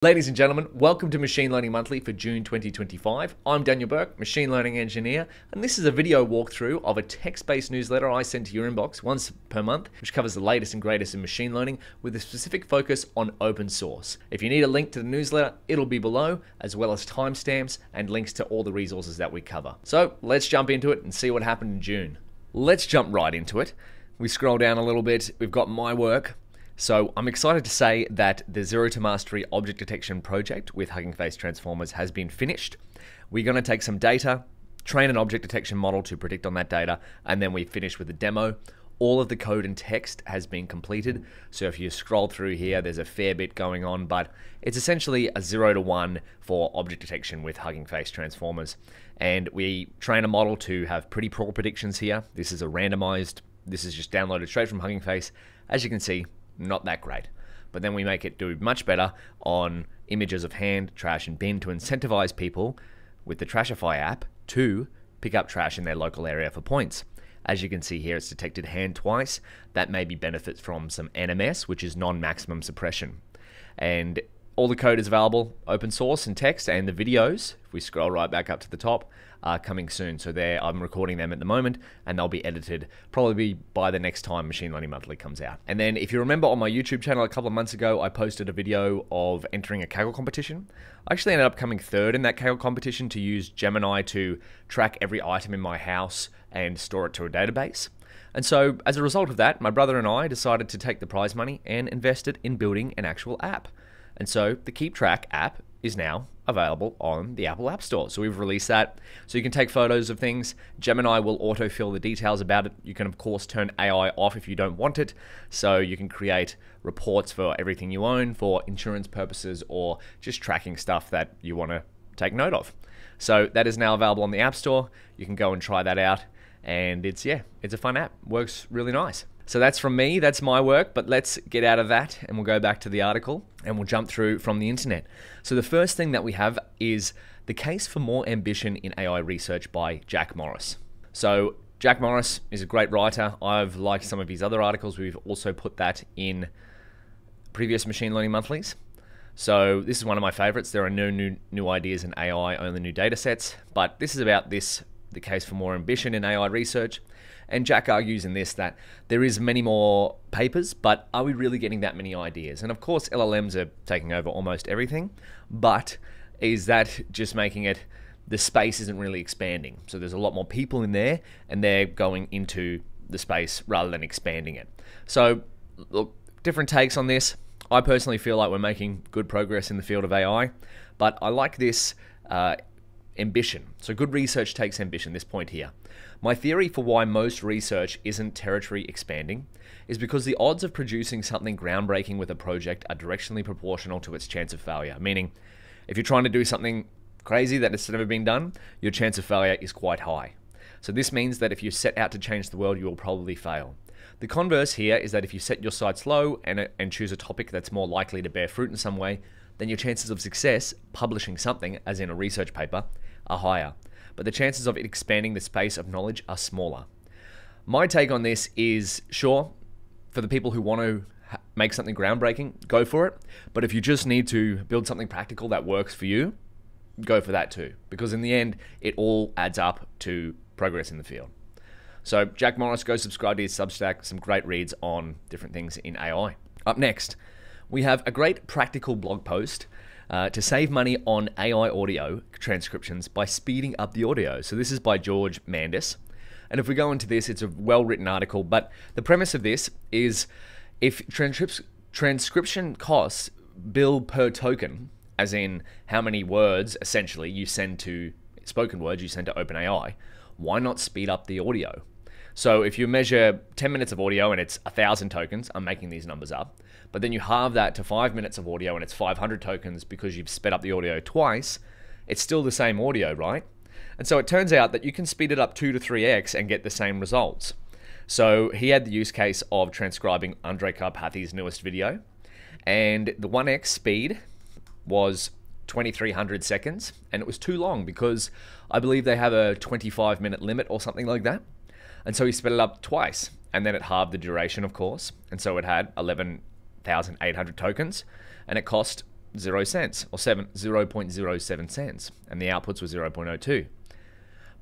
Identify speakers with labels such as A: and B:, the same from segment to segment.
A: Ladies and gentlemen, welcome to Machine Learning Monthly for June 2025. I'm Daniel Burke, Machine Learning Engineer, and this is a video walkthrough of a text-based newsletter I send to your inbox once per month, which covers the latest and greatest in machine learning with a specific focus on open source. If you need a link to the newsletter, it'll be below, as well as timestamps and links to all the resources that we cover. So let's jump into it and see what happened in June. Let's jump right into it. We scroll down a little bit, we've got my work. So I'm excited to say that the Zero to Mastery object detection project with Hugging Face transformers has been finished. We're going to take some data, train an object detection model to predict on that data, and then we finish with the demo. All of the code and text has been completed. So if you scroll through here, there's a fair bit going on, but it's essentially a 0 to 1 for object detection with Hugging Face transformers. And we train a model to have pretty poor predictions here. This is a randomized, this is just downloaded straight from Hugging Face. As you can see, not that great. But then we make it do much better on images of hand, trash, and bin to incentivize people with the Trashify app to pick up trash in their local area for points. As you can see here, it's detected hand twice. That maybe benefits from some NMS, which is non-maximum suppression. And all the code is available, open source and text, and the videos, if we scroll right back up to the top, are coming soon. So I'm recording them at the moment, and they'll be edited probably by the next time Machine Learning Monthly comes out. And then if you remember on my YouTube channel a couple of months ago, I posted a video of entering a Kaggle competition. I actually ended up coming third in that Kaggle competition to use Gemini to track every item in my house and store it to a database. And so as a result of that, my brother and I decided to take the prize money and invest it in building an actual app. And so the KeepTrack app is now available on the Apple App Store. So we've released that. So you can take photos of things. Gemini will autofill the details about it. You can, of course, turn AI off if you don't want it. So you can create reports for everything you own for insurance purposes or just tracking stuff that you want to take note of. So that is now available on the App Store. You can go and try that out. And it's a fun app. Works really nice. So that's from me, that's my work, but let's get out of that and we'll go back to the article and we'll jump through from the internet. So the first thing that we have is the case for more ambition in AI research by Jack Morris. So Jack Morris is a great writer. I've liked some of his other articles. We've also put that in previous Machine Learning Monthlies. So this is one of my favorites. There are no new ideas in AI, only new data sets, but this is about the case for more ambition in AI research. And Jack argues in this that there is many more papers, but are we really getting that many ideas? And of course, LLMs are taking over almost everything, but is that just making it, the space isn't really expanding? So there's a lot more people in there and they're going into the space rather than expanding it. So look, different takes on this. I personally feel like we're making good progress in the field of AI, but I like this ambition. So good research takes ambition, this point here. My theory for why most research isn't territory expanding is because the odds of producing something groundbreaking with a project are directionally proportional to its chance of failure. Meaning, if you're trying to do something crazy that has never been done, your chance of failure is quite high. So this means that if you set out to change the world, you will probably fail. The converse here is that if you set your sights low and choose a topic that's more likely to bear fruit in some way, then your chances of success publishing something, as in a research paper, are higher. But the chances of it expanding the space of knowledge are smaller. My take on this is, sure, for the people who want to make something groundbreaking, go for it. But if you just need to build something practical that works for you, go for that too. Because in the end, it all adds up to progress in the field. So Jack Morris, go subscribe to his Substack, some great reads on different things in AI. Up next, we have a great practical blog post to save money on AI audio transcriptions by speeding up the audio. So this is by George Mandis. And if we go into this, it's a well-written article, but the premise of this is if transcription costs bill per token, as in how many words essentially you send to, spoken words you send to OpenAI, why not speed up the audio? So if you measure 10 minutes of audio and it's 1,000 tokens, I'm making these numbers up, but then you halve that to 5 minutes of audio and it's 500 tokens because you've sped up the audio twice, it's still the same audio, right? And so it turns out that you can speed it up 2 to 3x and get the same results. So he had the use case of transcribing Andrej Karpathy's newest video, and the 1x speed was 2,300 seconds, and it was too long because I believe they have a 25-minute limit or something like that. And so he sped it up twice, and then it halved the duration, of course, and so it had 11,800 tokens, and it cost 0 cents or 0.07 cents, and the outputs were 0.02.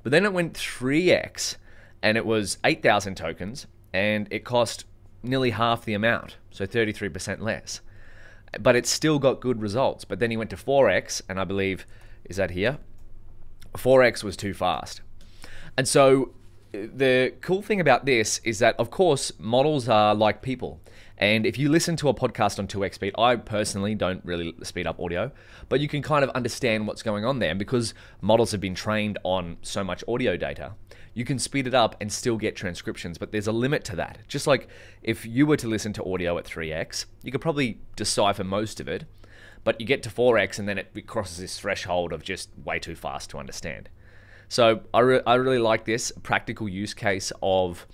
A: But then it went 3x, and it was 8,000 tokens, and it cost nearly half the amount, so 33% less. But it still got good results. But then he went to 4x, and I believe, is that here? 4x was too fast. And so the cool thing about this is that, of course, models are like people. And if you listen to a podcast on 2x speed, I personally don't really speed up audio, but you can kind of understand what's going on there. And because models have been trained on so much audio data, you can speed it up and still get transcriptions, but there's a limit to that. Just like if you were to listen to audio at 3x, you could probably decipher most of it, but you get to 4x and then it crosses this threshold of just way too fast to understand. So I really like this practical use case of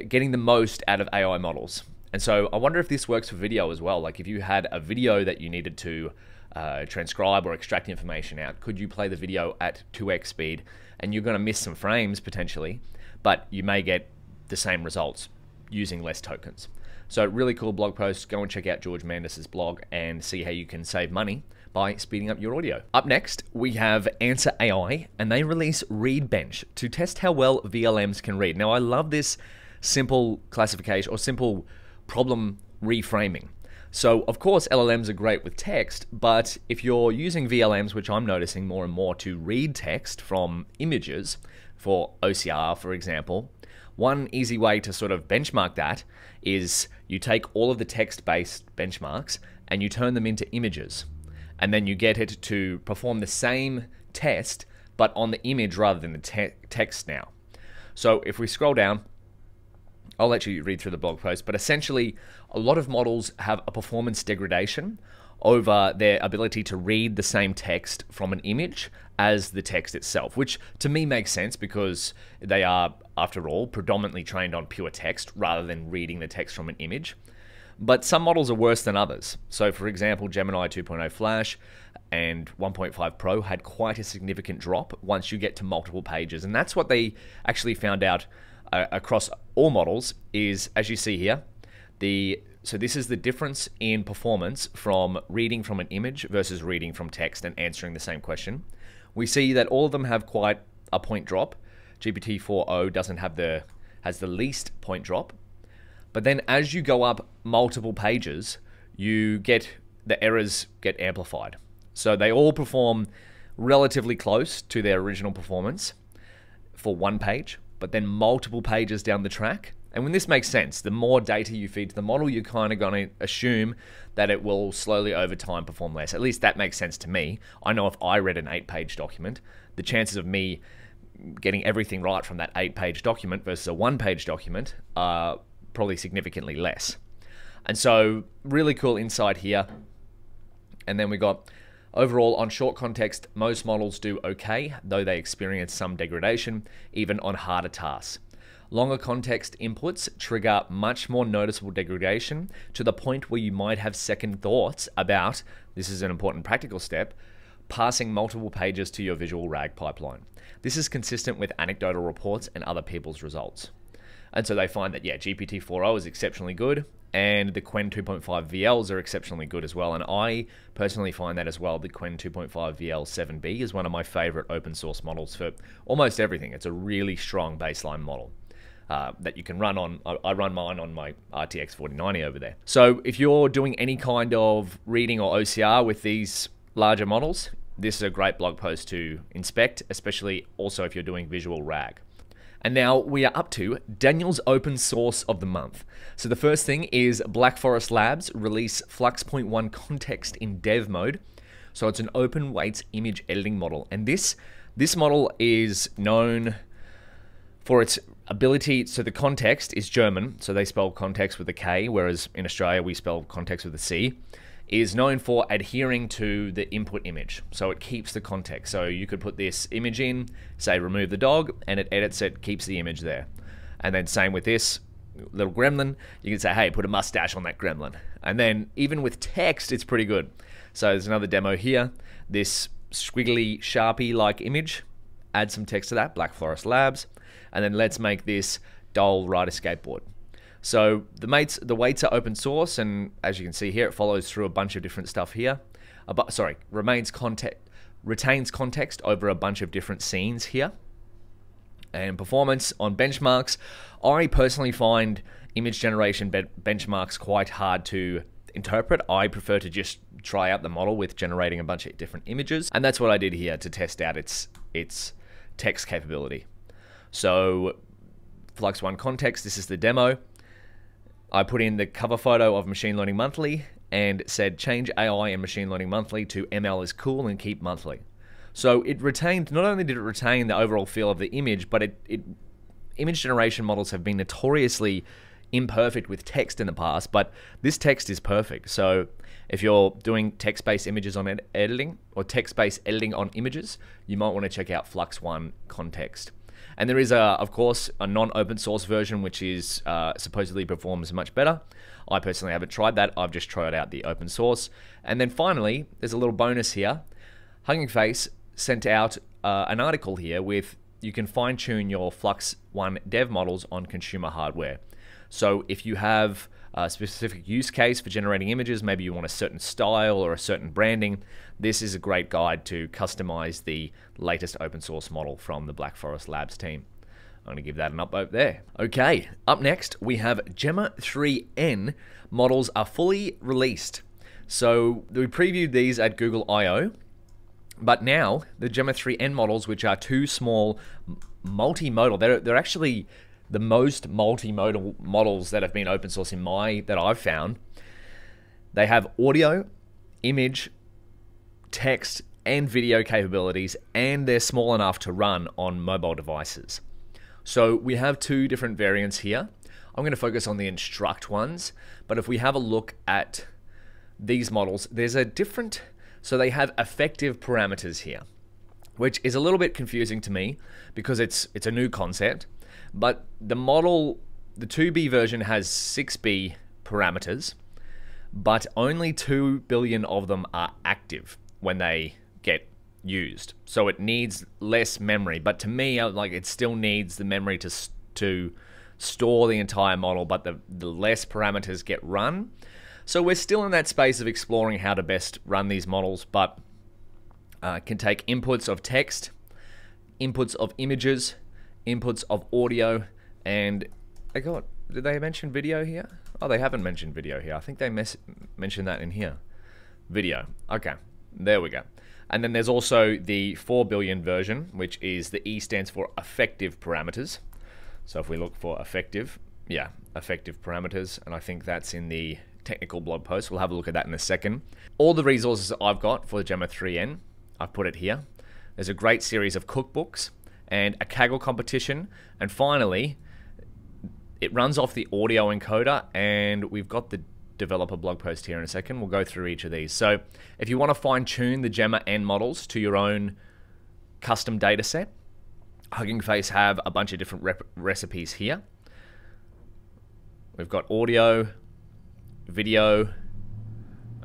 A: getting the most out of AI models. And so I wonder if this works for video as well. Like if you had a video that you needed to transcribe or extract information out, could you play the video at 2x speed? And you're going to miss some frames potentially, but you may get the same results using less tokens. So really cool blog post. Go and check out George Mandis's blog and see how you can save money by speeding up your audio. Up next, we have Answer.AI, and they release ReadBench to test how well VLMs can read. Now, I love this simple classification or simple problem reframing. So, of course, LLMs are great with text, but if you're using VLMs, which I'm noticing more and more, to read text from images, for OCR, for example, one easy way to sort of benchmark that is you take all of the text-based benchmarks and you turn them into images. And then you get it to perform the same test, but on the image rather than the text now. So if we scroll down, I'll let you read through the blog post, but essentially a lot of models have a performance degradation over their ability to read the same text from an image as the text itself, which to me makes sense because they are, after all, predominantly trained on pure text rather than reading the text from an image. But some models are worse than others. So for example, Gemini 2.0 Flash and 1.5 Pro had quite a significant drop once you get to multiple pages. And that's what they actually found out across all models is, as you see here, so this is the difference in performance from reading from an image versus reading from text and answering the same question. We see that all of them have quite a point drop. GPT-4o has the least point drop. But then as you go up multiple pages, the errors get amplified. So they all perform relatively close to their original performance for one page, but then multiple pages down the track. And when this makes sense, the more data you feed to the model, you're kind of going to assume that it will slowly over time perform less. At least that makes sense to me. I know if I read an 8-page document, the chances of me getting everything right from that 8-page document versus a 1-page document are probably significantly less. And so really cool insight here. And then we got overall on short context, most models do okay, though they experience some degradation, even on harder tasks. Longer context inputs trigger much more noticeable degradation to the point where you might have second thoughts about, this is an important practical step, passing multiple pages to your visual RAG pipeline. This is consistent with anecdotal reports and other people's results. And so they find that, yeah, GPT-4o is exceptionally good, and the Qwen 2.5 VLs are exceptionally good as well. And I personally find that as well. The Qwen 2.5 VL 7B is one of my favorite open source models for almost everything. It's a really strong baseline model that you can run on. I run mine on my RTX 4090 over there. So if you're doing any kind of reading or OCR with these larger models, this is a great blog post to inspect, especially also if you're doing visual RAG. And now we are up to Daniel's open source of the month. So the first thing is Black Forest Labs release Flux.1 Kontext in dev mode. So it's an open weights image editing model. And this model is known for its ability, so the Kontext is German, so they spell context with a K, whereas in Australia we spell context with a C, is known for adhering to the input image. So it keeps the context. So you could put this image in, say remove the dog, and it edits it, keeps the image there. And then same with this little gremlin, you can say, hey, put a mustache on that gremlin. And then even with text, it's pretty good. So there's another demo here. This squiggly Sharpie-like image, add some text to that, Black Forest Labs. And then let's make this doll ride a skateboard. So the weights are open source, and as you can see here, it follows through a bunch of different stuff here. retains context over a bunch of different scenes here. And performance on benchmarks, I personally find image generation benchmarks quite hard to interpret. I prefer to just try out the model with generating a bunch of different images, and that's what I did here to test out its text capability. So Flux One Kontext, this is the demo. I put in the cover photo of Machine Learning Monthly and said change AI in Machine Learning Monthly to ML is cool and keep monthly. So it retained, not only did it retain the overall feel of the image, but image generation models have been notoriously imperfect with text in the past, but this text is perfect. So if you're doing text-based images on editing, or text-based editing on images, you might want to check out Flux One Kontext. And there is, of course, a non-open source version, which is supposedly performs much better. I personally haven't tried that. I've just tried out the open source. And then finally, there's a little bonus here. Hugging Face sent out an article here with, you can fine-tune your Flux One dev models on consumer hardware. So if you have a specific use case for generating images, maybe you want a certain style or a certain branding, this is a great guide to customize the latest open source model from the Black Forest Labs team. I'm going to give that an upvote there. Okay, up next we have Gemma 3N models are fully released. So we previewed these at Google I/O, but now the Gemma 3N models, which are two small multimodal, they're actually the most multimodal models that have been open source that I've found. They have audio, image, text, and video capabilities, and they're small enough to run on mobile devices. So we have two different variants here. I'm going to focus on the instruct ones, but if we have a look at these models, there's a different, so they have effective parameters here, which is a little bit confusing to me because it's a new concept. But the model, the 2B version has 6B parameters, but only 2 billion of them are active when they get used. So it needs less memory, but to me, like, it still needs the memory to store the entire model, but the less parameters get run. So we're still in that space of exploring how to best run these models, but can take inputs of text, inputs of images, inputs of audio, and did they mention video here? Oh, they haven't mentioned video here. I think they mentioned that in here. Video. Okay, there we go. And then there's also the 4 billion version, which is the E stands for effective parameters. So if we look for effective parameters, and I think that's in the technical blog post. We'll have a look at that in a second. All the resources I've got for the Gemma 3N, I've put it here. There's a great series of cookbooks and a Kaggle competition, and finally it runs off the audio encoder, and we've got the developer blog post here in a second. We'll go through each of these. So if you want to fine-tune the Gemma N models to your own custom data set, Hugging Face have a bunch of different recipes here. We've got audio, video,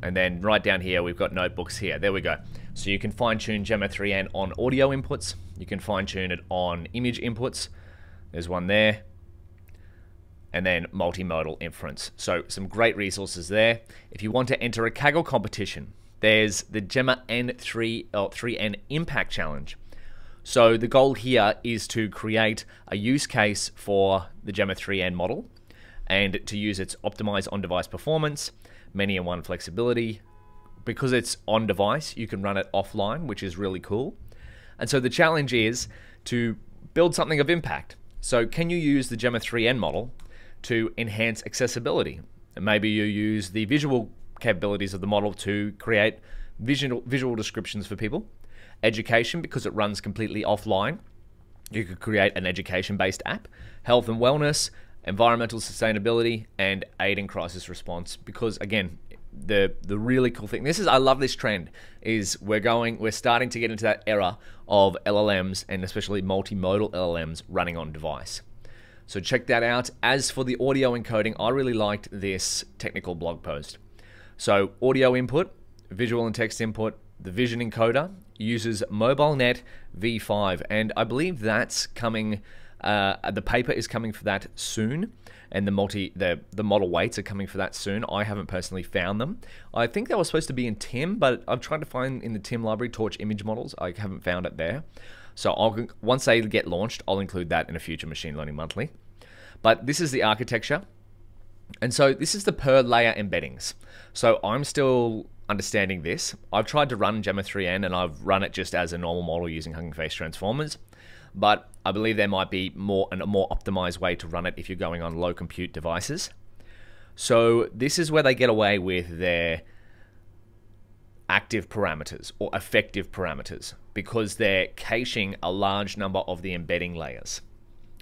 A: and then right down here we've got notebooks here. There we go. So you can fine-tune Gemma 3N on audio inputs. You can fine-tune it on image inputs. There's one there. And then multimodal inference. So some great resources there. If you want to enter a Kaggle competition, there's the Gemma 3N Impact Challenge. So the goal here is to create a use case for the Gemma 3N model and to use its optimized on-device performance, many-in-one flexibility. Because it's on-device, you can run it offline, which is really cool. And so the challenge is to build something of impact. So can you use the Gemma 3N model to enhance accessibility? And maybe you use the visual capabilities of the model to create visual descriptions for people. Education, because it runs completely offline. You could create an education-based app. Health and wellness, environmental sustainability, and aid in crisis response. Because again, the really cool thing, I love this trend, is we're starting to get into that era of LLMs, and especially multimodal LLMs running on device. So check that out. As for the audio encoding, I really liked this technical blog post. So audio input, visual and text input, the vision encoder uses MobileNet v5, and I believe that's coming The paper is coming for that soon, and the model weights are coming for that soon. I haven't personally found them. I think they were supposed to be in TIM, but I've tried to find in the TIM library torch image models. I haven't found it there. So once they get launched, I'll include that in a future Machine Learning Monthly. But this is the architecture. And so this is the per layer embeddings. So I'm still understanding this. I've tried to run Gemma 3N and I've run it just as a normal model using Hugging Face transformers. But I believe there might be a more optimized way to run it if you're going on low compute devices. So this is where they get away with their active parameters or effective parameters, because they're caching a large number of the embedding layers.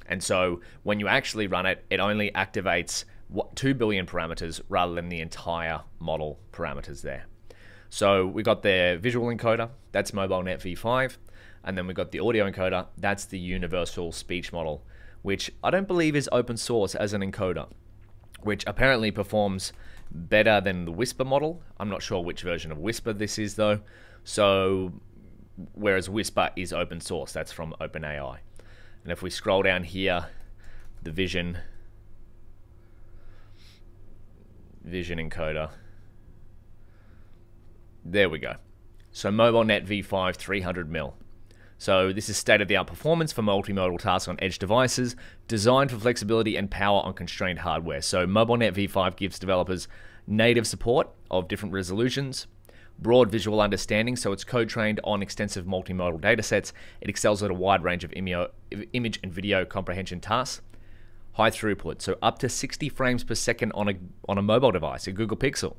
A: And so when you actually run it, it only activates 2 billion parameters rather than the entire model parameters there. So we got the visual encoder, that's MobileNet v5, and then we got the audio encoder, that's the universal speech model, which I don't believe is open source as an encoder, which apparently performs better than the Whisper model. I'm not sure which version of Whisper this is though. So whereas Whisper is open source, that's from OpenAI. And if we scroll down here, the vision encoder, there we go. So MobileNet v5 300mm. So this is state-of-the-art performance for multimodal tasks on edge devices, designed for flexibility and power on constrained hardware. So MobileNet v5 gives developers native support of different resolutions, broad visual understanding, so it's code-trained on extensive multimodal datasets. It excels at a wide range of image and video comprehension tasks. High throughput, so up to 60 frames per second on a mobile device, a Google Pixel,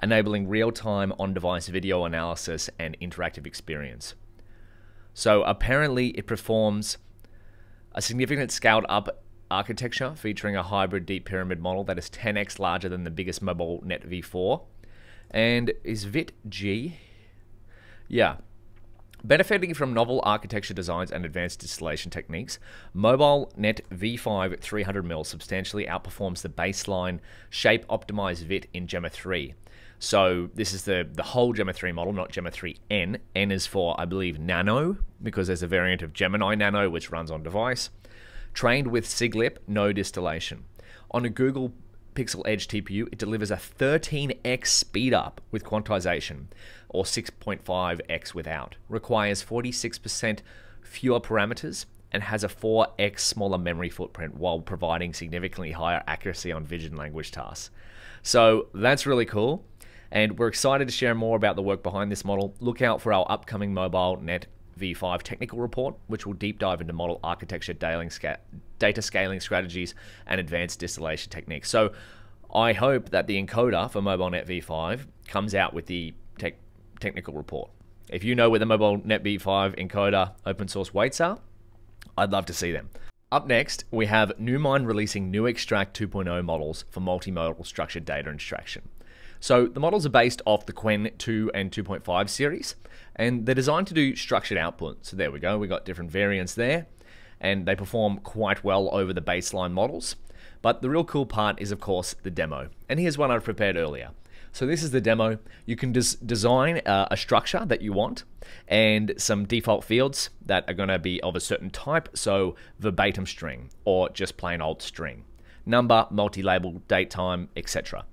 A: enabling real-time on-device video analysis and interactive experience. So apparently it performs a significant scaled-up architecture featuring a hybrid deep pyramid model that is 10x larger than the biggest MobileNet v4, and is VIT-G. Yeah. Benefiting from novel architecture designs and advanced distillation techniques, MobileNet v5 300mm substantially outperforms the baseline shape-optimized VIT in Gemma 3. So this is the whole Gemma 3 model, not Gemma 3N. N is for, I believe, Nano, because there's a variant of Gemini Nano which runs on device. Trained with GLiNER-X, no distillation. On a Google Pixel Edge TPU, it delivers a 13x speed up with quantization, or 6.5x without. Requires 46% fewer parameters and has a 4x smaller memory footprint while providing significantly higher accuracy on vision language tasks. So that's really cool. And we're excited to share more about the work behind this model. Look out for our upcoming MobileNet v5 technical report, which will deep dive into model architecture, data scaling strategies, and advanced distillation techniques. So I hope that the encoder for MobileNet v5 comes out with the technical report. If you know where the MobileNet v5 encoder open source weights are, I'd love to see them. Up next, we have NuMind releasing NuExtract 2.0 models for multimodal structured data extraction. So the models are based off the Qwen 2 and 2.5 series, and they're designed to do structured output. So there we go, we got different variants there, and they perform quite well over the baseline models. But the real cool part is, of course, the demo. And here's one I've prepared earlier. So this is the demo. You can design a structure that you want and some default fields that are going to be of a certain type, so verbatim string or just plain old string, number, multi-label, date, time, etc.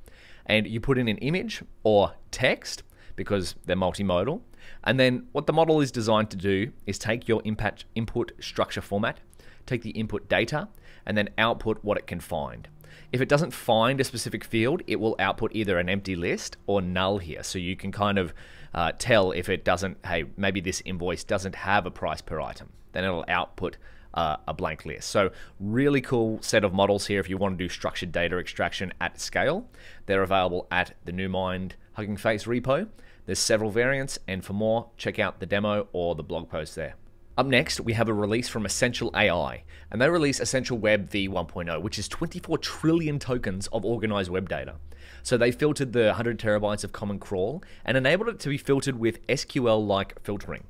A: And you put in an image or text because they're multimodal. And then what the model is designed to do is take your input structure format, take the input data, and then output what it can find. If it doesn't find a specific field, it will output either an empty list or null here. So you can kind of tell if it doesn't, hey, maybe this invoice doesn't have a price per item. Then it'll output a blank list. So really cool set of models here if you want to do structured data extraction at scale. They're available at the NuMind Hugging Face repo. There's several variants, and for more, check out the demo or the blog post there. Up next, we have a release from Essential.AI, and they release Essential Web v1.0, which is 24 trillion tokens of organized web data. So they filtered the 100 terabytes of Common Crawl and enabled it to be filtered with SQL-like filtering.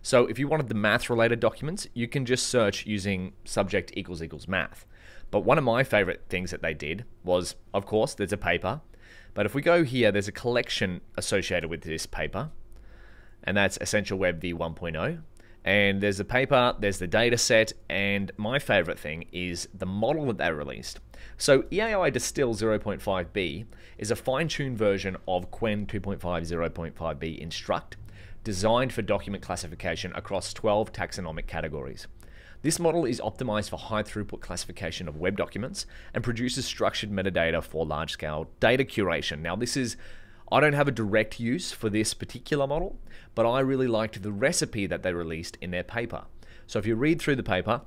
A: So if you wanted the math-related documents, you can just search using subject = math. But one of my favorite things that they did was, of course, there's a paper. But if we go here, there's a collection associated with this paper, and that's Essential Web v1.0. And there's the paper, there's the data set, and my favorite thing is the model that they released. So EAI Distill 0.5b is a fine-tuned version of Qwen 2.5 0.5b Instruct, designed for document classification across 12 taxonomic categories. This model is optimized for high-throughput classification of web documents and produces structured metadata for large-scale data curation. Now, I don't have a direct use for this particular model, but I really liked the recipe that they released in their paper. So if you read through the paper,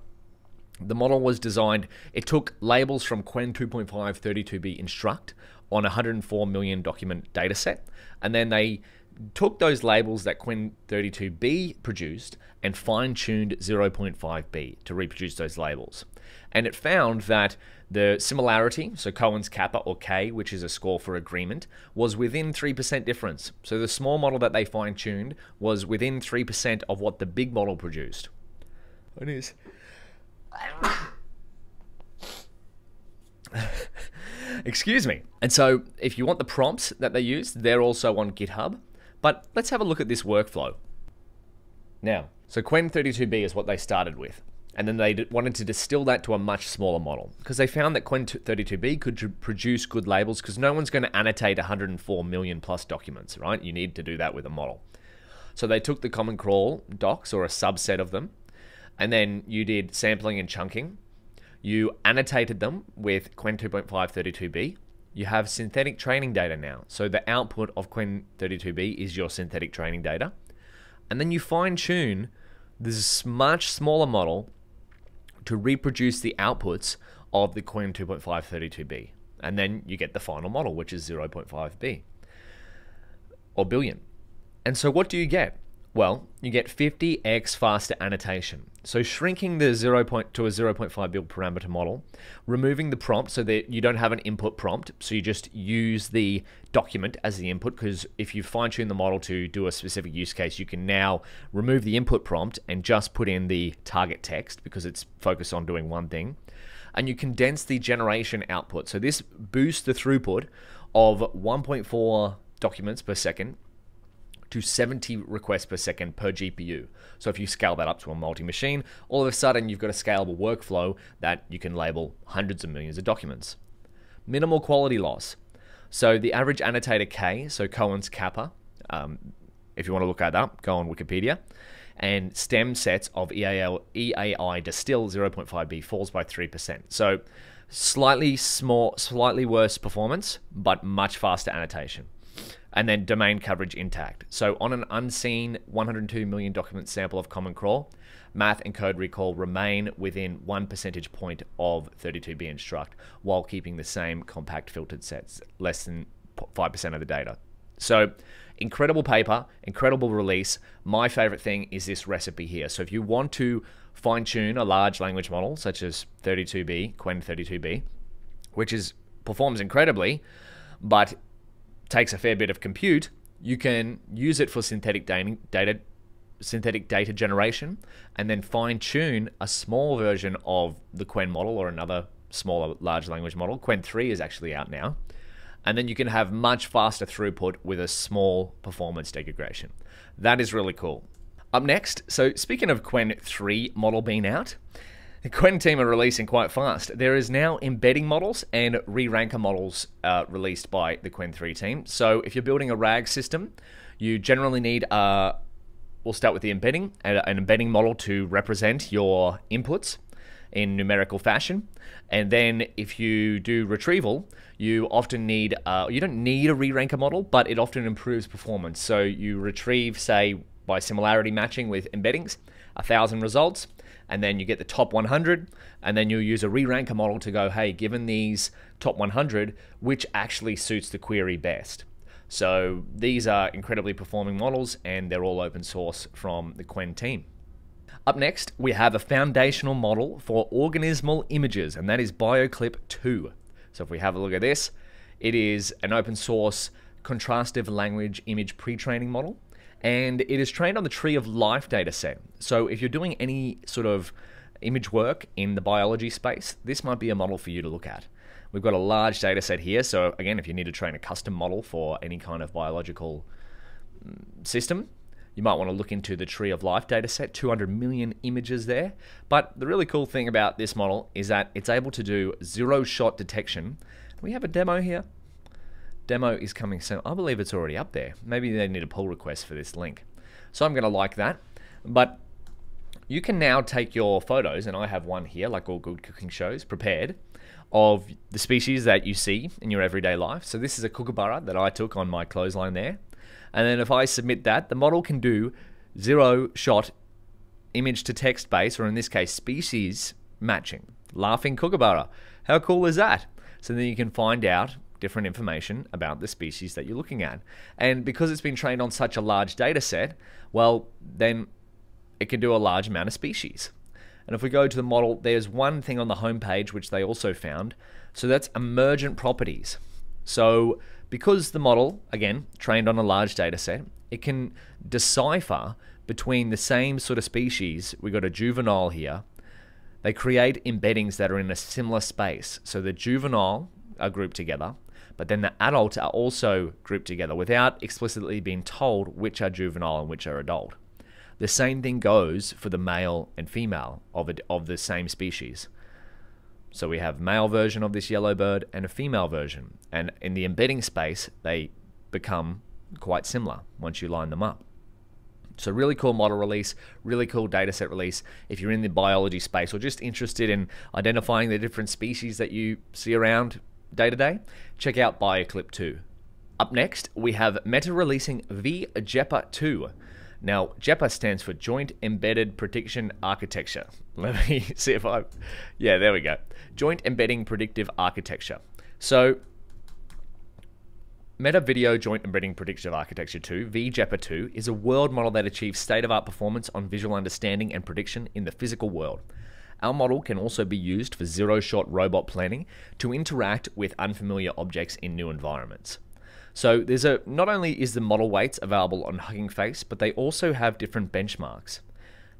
A: the model was designed, it took labels from Qwen 2.5 32b Instruct on a 104 million document dataset, and then they took those labels that Qwen 32b produced and fine-tuned 0.5b to reproduce those labels. And it found that the similarity, so Cohen's kappa or K, which is a score for agreement, was within 3% difference. So the small model that they fine-tuned was within 3% of what the big model produced. It is. Excuse me. And so if you want the prompts that they used, they're also on GitHub. But let's have a look at this workflow. Now, so Qwen 32b is what they started with. And then they wanted to distill that to a much smaller model because they found that Qwen 32b could produce good labels because no one's going to annotate 104 million plus documents, right? You need to do that with a model. So they took the Common Crawl docs, or a subset of them, and then you did sampling and chunking. You annotated them with Qwen 2.5 32b. You have synthetic training data now. So the output of Qwen 32b is your synthetic training data. And then you fine-tune this much smaller model to reproduce the outputs of the Qwen 2.5 32b. And then you get the final model, which is 0.5b, or billion. And so what do you get? Well, you get 50x faster annotation. So shrinking the to a 0.5 build parameter model, removing the prompt so that you don't have an input prompt, so you just use the document as the input, because if you fine-tune the model to do a specific use case, you can now remove the input prompt and just put in the target text because it's focused on doing one thing. And you condense the generation output. So this boosts the throughput of 1.4 documents per second to 70 requests per second per GPU. So if you scale that up to a multi-machine, all of a sudden you've got a scalable workflow that you can label hundreds of millions of documents. Minimal quality loss. So the average annotator K, so Cohen's kappa, if you want to look that up, go on Wikipedia, and stem sets of EAI Distill 0.5b falls by 3%. So slightly worse performance, but much faster annotation. And then domain coverage intact. So on an unseen 102 million document sample of Common Crawl, math and code recall remain within 1 percentage point of 32b Instruct while keeping the same compact filtered sets, less than 5% of the data. So incredible paper, incredible release. My favorite thing is this recipe here. So if you want to fine tune a large language model such as 32b, Qwen 32b, which performs incredibly, but takes a fair bit of compute, you can use it for synthetic data generation, and then fine-tune a small version of the Qwen model or another smaller large language model. Qwen 3 is actually out now. And then you can have much faster throughput with a small performance degradation. That is really cool. Up next, so speaking of Qwen 3 model being out, the Qwen team are releasing quite fast. There is now embedding models and reranker models released by the Qwen 3 team. So if you're building a RAG system, you generally need, we'll start with the embedding, an embedding model to represent your inputs in numerical fashion. And then if you do retrieval, you often need, you don't need a reranker model, but it often improves performance. So you retrieve, say, by similarity matching with embeddings, 1,000 results, and then you get the top 100, and then you'll use a reranker model to go, hey, given these top 100, which actually suits the query best? So these are incredibly performing models, and they're all open source from the Qwen team. Up next, we have a foundational model for organismal images, and that is BioCLIP 2. So if we have a look at this, it is an open source contrastive language image pre-training model, and it is trained on the Tree of Life dataset. So if you're doing any sort of image work in the biology space, this might be a model for you to look at. We've got a large dataset here, so again, if you need to train a custom model for any kind of biological system, You might want to look into the Tree of Life dataset, 200 million images there. But the really cool thing about this model is that it's able to do zero-shot detection. We have a demo here. Demo is coming soon. I believe it's already up there. Maybe they need a pull request for this link. So I'm going to like that. But you can now take your photos, and I have one here, like all good cooking shows, prepared, of the species that you see in your everyday life. So this is a kookaburra that I took on my clothesline there. And then if I submit that, the model can do zero-shot image to text base, or in this case, species matching. Laughing kookaburra. How cool is that? So then you can find out different information about the species that you're looking at. And because it's been trained on such a large data set, well, then it can do a large amount of species. And if we go to the model, there's one thing on the homepage which they also found. So that's emergent properties. So because the model, again, trained on a large data set, it can decipher between the same sort of species. We got a juvenile here. They create embeddings that are in a similar space. So the juvenile are grouped together, but then the adults are also grouped together without explicitly being told which are juvenile and which are adult. The same thing goes for the male and female of the same species. So we have male version of this yellow bird and a female version. And in the embedding space, they become quite similar once you line them up. So really cool model release, really cool dataset release. If you're in the biology space or just interested in identifying the different species that you see around day to day, check out BioCLIP 2. Up next, we have Meta releasing VGEPA 2. Now, GEPA stands for Joint Embedded Prediction Architecture. Let me see if yeah, there we go. Joint Embedding Predictive Architecture. So, Meta Video Joint Embedding Predictive Architecture 2, VGEPA 2, is a world model that achieves state-of-art performance on visual understanding and prediction in the physical world. Our model can also be used for zero-shot robot planning to interact with unfamiliar objects in new environments. So not only is the model weights available on Hugging Face, but they also have different benchmarks.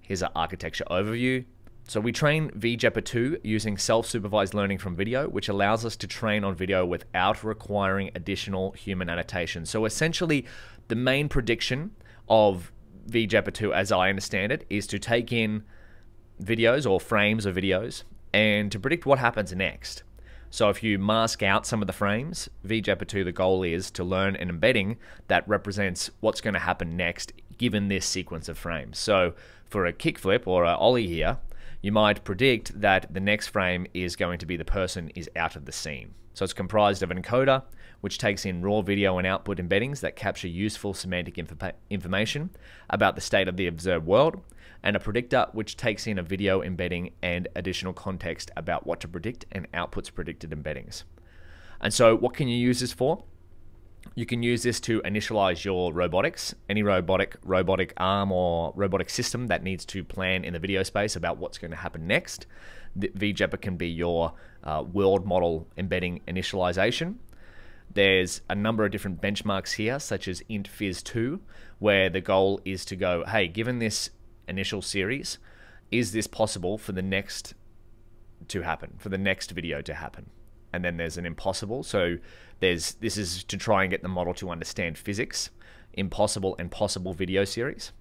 A: Here's an architecture overview. So we train VGEPA 2 using self-supervised learning from video, which allows us to train on video without requiring additional human annotation. So essentially, the main prediction of VGEPA 2, as I understand it, is to take in videos or frames of videos and to predict what happens next. So if you mask out some of the frames, VGEPA 2, the goal is to learn an embedding that represents what's going to happen next given this sequence of frames. So for a kickflip or an ollie here, you might predict that the next frame is going to be the person is out of the scene. So it's comprised of an encoder, which takes in raw video and output embeddings that capture useful semantic information about the state of the observed world, and a predictor, which takes in a video embedding and additional context about what to predict and outputs predicted embeddings. And so what can you use this for? You can use this to initialize your robotics, any robotic arm or robotic system that needs to plan in the video space about what's going to happen next. The VGEPA can be your world model embedding initialization. There's a number of different benchmarks here, such as int_phys2, where the goal is to go, hey, given this initial series, is this possible for the next to happen, for the next video to happen? And then there's an impossible. So this is to try and get the model to understand physics, impossible and possible video series.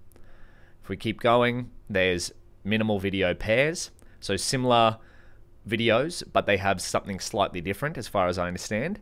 A: If we keep going, there's minimal video pairs. So similar videos, but they have something slightly different as far as I understand.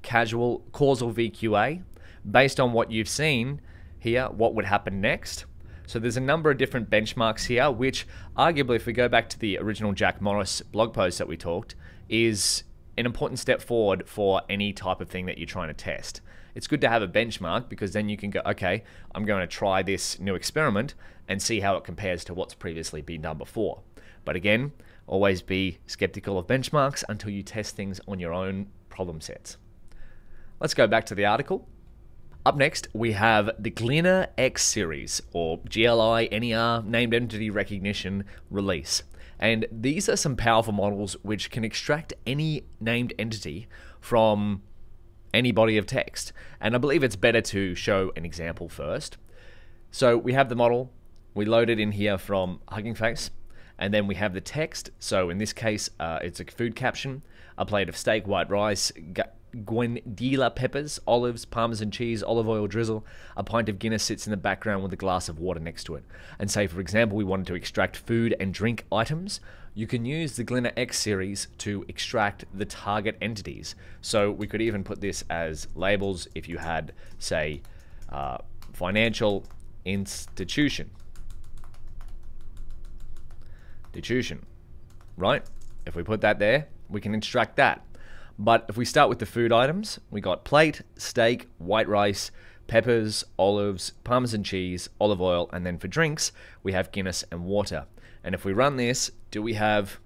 A: Causal VQA, based on what you've seen here, what would happen next? So there's a number of different benchmarks here, which arguably, if we go back to the original Jack Morris blog post that we talked, is an important step forward for any type of thing that you're trying to test. It's good to have a benchmark because then you can go, okay, I'm going to try this new experiment and see how it compares to what's previously been done before. But again, always be skeptical of benchmarks until you test things on your own problem sets. Let's go back to the article. Up next, we have the GLiNER-X series, or GLiNER, Named Entity Recognition release. And these are some powerful models which can extract any named entity from any body of text. And I believe it's better to show an example first. So we have the model, we load it in here from Hugging Face, and then we have the text. So in this case, it's a food caption, a plate of steak, white rice, Guendilla peppers, olives, parmesan cheese, olive oil drizzle. A pint of Guinness sits in the background with a glass of water next to it. And say, for example, we wanted to extract food and drink items, you can use the GLiNER-X series to extract the target entities. So we could even put this as labels if you had, say, financial institution, right? If we put that there, we can extract that. But if we start with the food items, we got plate, steak, white rice, peppers, olives, parmesan cheese, olive oil, and then for drinks, we have Guinness and water. And if we run this, do we have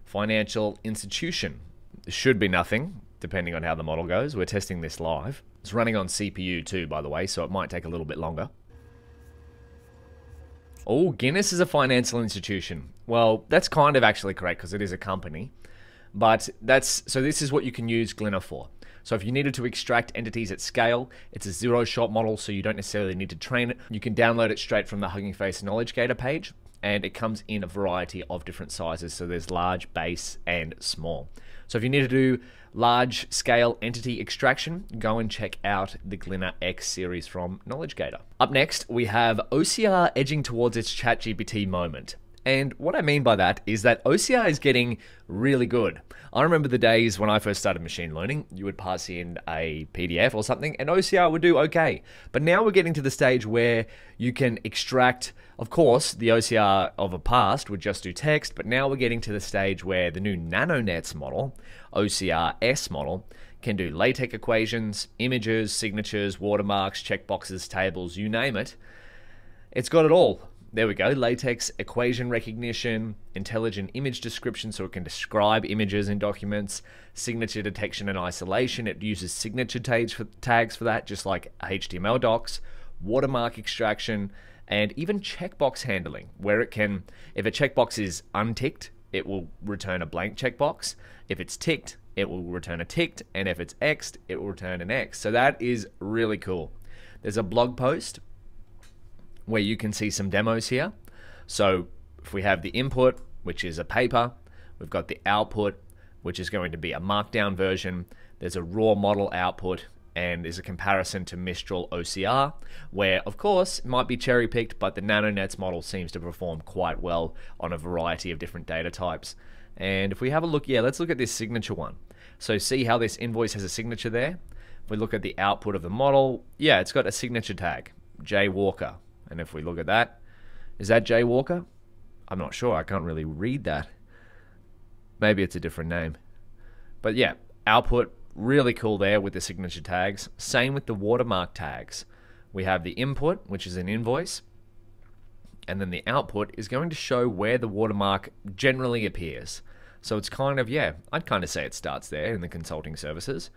A: financial institution? There should be nothing, depending on how the model goes. We're testing this live. It's running on CPU too, by the way, so it might take a little bit longer. Oh, Guinness is a financial institution. Well, that's kind of actually correct because it is a company. But so this is what you can use GLiNER for. So if you needed to extract entities at scale, it's a zero-shot model, so you don't necessarily need to train it. You can download it straight from the Hugging Face Knowledge Gator page, and it comes in a variety of different sizes. So there's large, base, and small. So if you need to do large-scale entity extraction, go and check out the GLiNER-X series from Knowledge Gator. Up next, we have OCR edging towards its ChatGPT moment. And what I mean by that is that OCR is getting really good. I remember the days when I first started machine learning, you would pass in a PDF or something and OCR would do okay. But now we're getting to the stage where you can extract, of course, the OCR of a past would just do text, but now we're getting to the stage where the new Nanonets model, OCR-S model, can do LaTeX equations, images, signatures, watermarks, checkboxes, tables, you name it. It's got it all. There we go, LaTeX equation recognition, intelligent image description so it can describe images in documents, signature detection and isolation, it uses signature tags for that, just like HTML docs, watermark extraction, and even checkbox handling, where it can, if a checkbox is unticked, it will return a blank checkbox. If it's ticked, it will return a ticked, and if it's X'd, it will return an X. So that is really cool. There's a blog post where you can see some demos here. So if we have the input, which is a paper, we've got the output, which is going to be a markdown version. There's a raw model output, and there's a comparison to Mistral OCR, where of course it might be cherry picked, but the Nanonets model seems to perform quite well on a variety of different data types. And if we have a look, yeah, let's look at this signature one. So see how this invoice has a signature there? If we look at the output of the model, yeah, it's got a signature tag, J Walker. And if we look at that, is that J Walker? I'm not sure, I can't really read that. Maybe it's a different name. But yeah, output, really cool there with the signature tags. Same with the watermark tags. We have the input, which is an invoice, and then the output is going to show where the watermark generally appears. So it's kind of, yeah, I'd kind of say it starts there in the consulting services.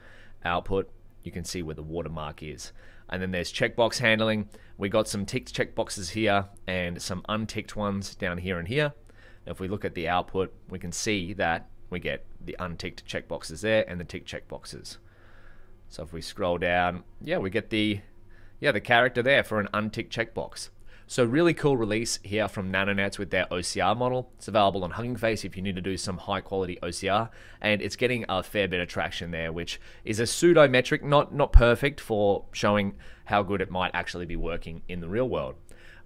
A: Output, you can see where the watermark is. And then there's checkbox handling. We got some ticked checkboxes here and some unticked ones down here and here. If we look at the output, we can see that we get the unticked checkboxes there and the ticked checkboxes. So if we scroll down, yeah, we get the character there for an unticked checkbox. So really cool release here from Nanonets with their OCR model. It's available on Hugging Face if you need to do some high quality OCR, and it's getting a fair bit of traction there, which is a pseudo metric, not perfect for showing how good it might actually be working in the real world.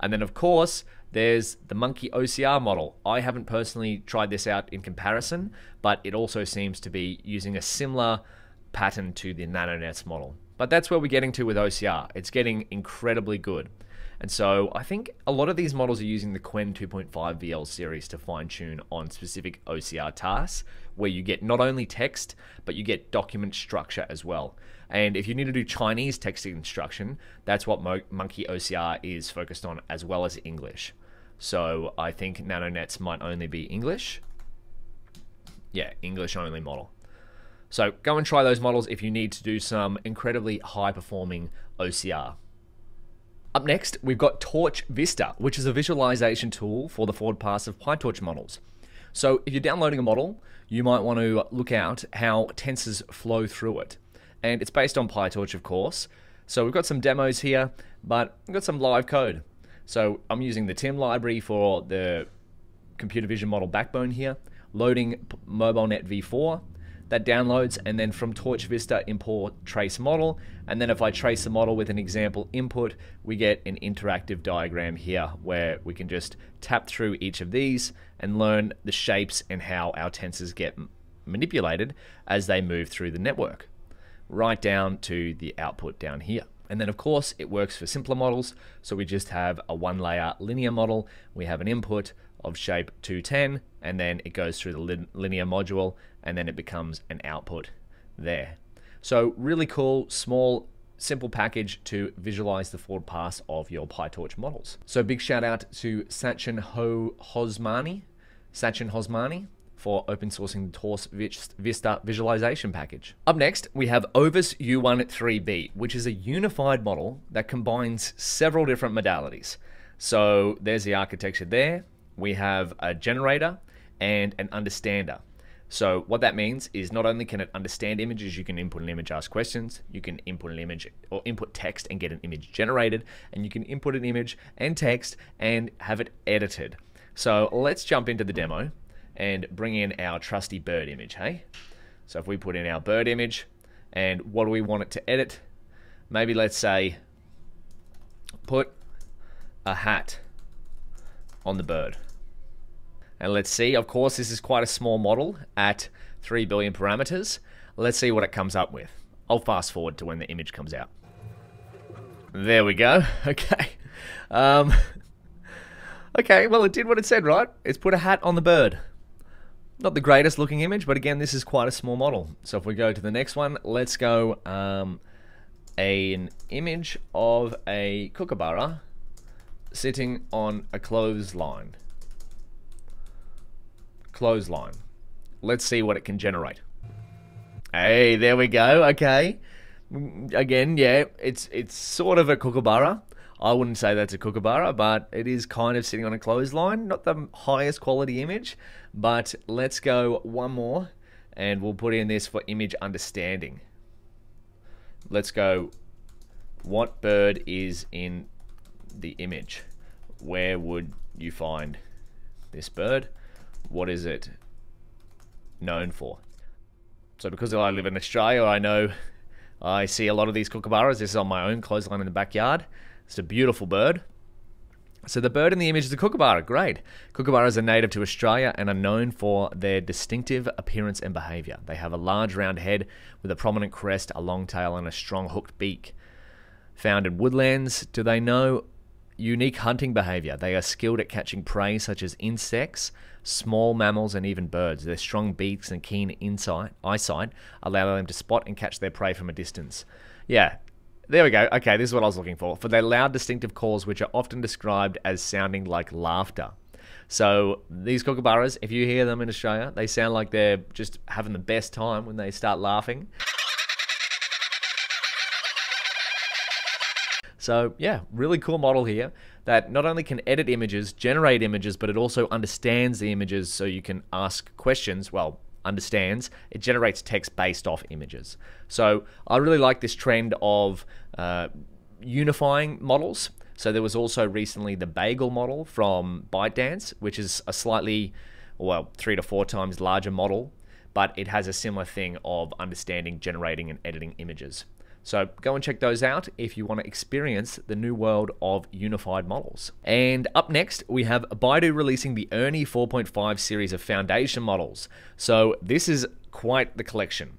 A: And then of course, there's the Monkey OCR model. I haven't personally tried this out in comparison, but it also seems to be using a similar pattern to the Nanonets model. But that's where we're getting to with OCR. It's getting incredibly good. And so I think a lot of these models are using the Qwen 2.5 VL series to fine-tune on specific OCR tasks, where you get not only text, but you get document structure as well. And if you need to do Chinese text instruction, that's what Monkey OCR is focused on, as well as English. So I think Nanonets might only be English. Yeah, English only model. So go and try those models if you need to do some incredibly high-performing OCR. Up next, we've got torchvista, which is a visualization tool for the forward pass of PyTorch models. So if you're downloading a model, you might want to look out how tensors flow through it. And it's based on PyTorch, of course. So we've got some demos here, but we've got some live code. So I'm using the TIM library for the computer vision model backbone here, loading MobileNet v4. that downloads, and then from torchvista import trace model, and then if I trace the model with an example input, we get an interactive diagram here where we can just tap through each of these and learn the shapes and how our tensors get manipulated as they move through the network, right down to the output down here. And then of course it works for simpler models, so we just have a one layer linear model, we have an input of shape 210, and then it goes through the linear module, and then it becomes an output there. So really cool, small, simple package to visualize the forward pass of your PyTorch models. So big shout out to Sachin Hosmani for open sourcing the torchvista visualization package. Up next, we have Ovis U13B, which is a unified model that combines several different modalities. So there's the architecture there. We have a generator and an understander. So what that means is not only can it understand images, you can input an image, ask questions, you can input an image or input text and get an image generated, and you can input an image and text and have it edited. So let's jump into the demo and bring in our trusty bird image, hey? So if we put in our bird image, and what do we want it to edit? Maybe let's say, put a hat on the bird. And let's see, of course, this is quite a small model at 3 billion parameters. Let's see what it comes up with. I'll fast forward to when the image comes out. There we go. Okay. Okay, well, it did what it said, right? It's put a hat on the bird. Not the greatest looking image, but again, this is quite a small model. So if we go to the next one, let's go an image of a kookaburra sitting on a clothesline. Let's see what it can generate. Hey, there we go. Okay. Again, yeah, it's sort of a kookaburra. I wouldn't say that's a kookaburra, but it is kind of sitting on a clothesline. Not the highest quality image, but let's go one more, and we'll put in this for image understanding. Let's go, what bird is in the image? Where would you find this bird? What is it known for? So because I live in Australia, I know I see a lot of these kookaburras. This is on my own clothesline in the backyard. It's a beautiful bird. So the bird in the image is a kookaburra. Great. Kookaburras are native to Australia and are known for their distinctive appearance and behavior. They have a large round head with a prominent crest, a long tail, and a strong hooked beak. Found in woodlands, do they know unique hunting behavior? They are skilled at catching prey such as insects, small mammals, and even birds. Their strong beaks and keen eyesight allow them to spot and catch their prey from a distance. Yeah, there we go. Okay, this is what I was looking for. For their loud, distinctive calls, which are often described as sounding like laughter. So these kookaburras, if you hear them in Australia, they sound like they're just having the best time when they start laughing. So yeah, really cool model here that not only can edit images, generate images, but it also understands the images so you can ask questions. Well, understands, it generates text based off images. So I really like this trend of unifying models. So there was also recently the Bagel model from ByteDance, which is a slightly, well, 3 to 4 times larger model, but it has a similar thing of understanding, generating, and editing images. So go and check those out if you want to experience the new world of unified models. And up next, we have Baidu releasing the Ernie 4.5 series of foundation models. So this is quite the collection.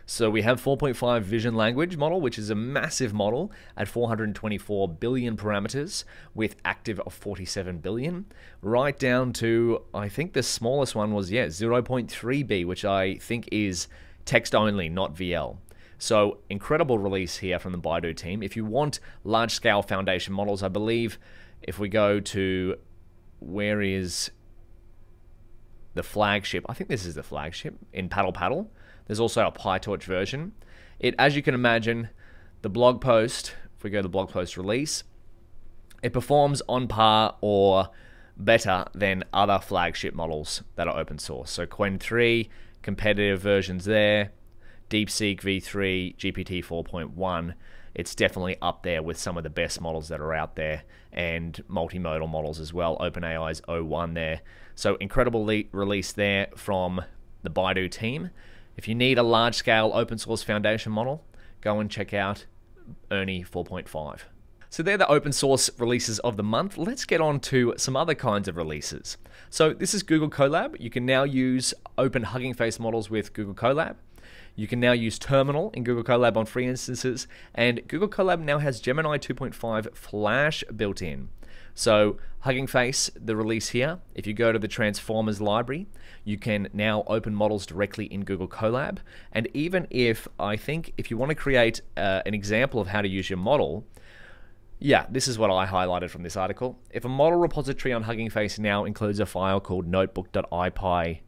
A: So we have 4.5 vision language model, which is a massive model at 424 billion parameters with active of 47 billion, right down to, I think the smallest one was, 0.3B, which I think is text only, not VL. So incredible release here from the Baidu team. If you want large-scale foundation models, I believe if we go to where is the flagship, I think this is the flagship in Paddle. There's also a PyTorch version. As you can imagine, the blog post, if we go to the blog post release, it performs on par or better than other flagship models that are open source. So Qwen 3, competitive versions there, DeepSeek V3, GPT 4.1, it's definitely up there with some of the best models that are out there, and multimodal models as well. OpenAI's O1 there. So incredible release there from the Baidu team. If you need a large-scale open source foundation model, go and check out Ernie 4.5. So they're the open source releases of the month. Let's get on to some other kinds of releases. So this is Google Colab. You can now use open Hugging Face models with Google Colab. You can now use Terminal in Google Colab on free instances, and Google Colab now has Gemini 2.5 Flash built in. So Hugging Face, the release here, if you go to the Transformers library, you can now open models directly in Google Colab. And even if, I think, if you want to create an example of how to use your model, yeah, this is what I highlighted from this article. If a model repository on Hugging Face now includes a file called notebook.ipynb,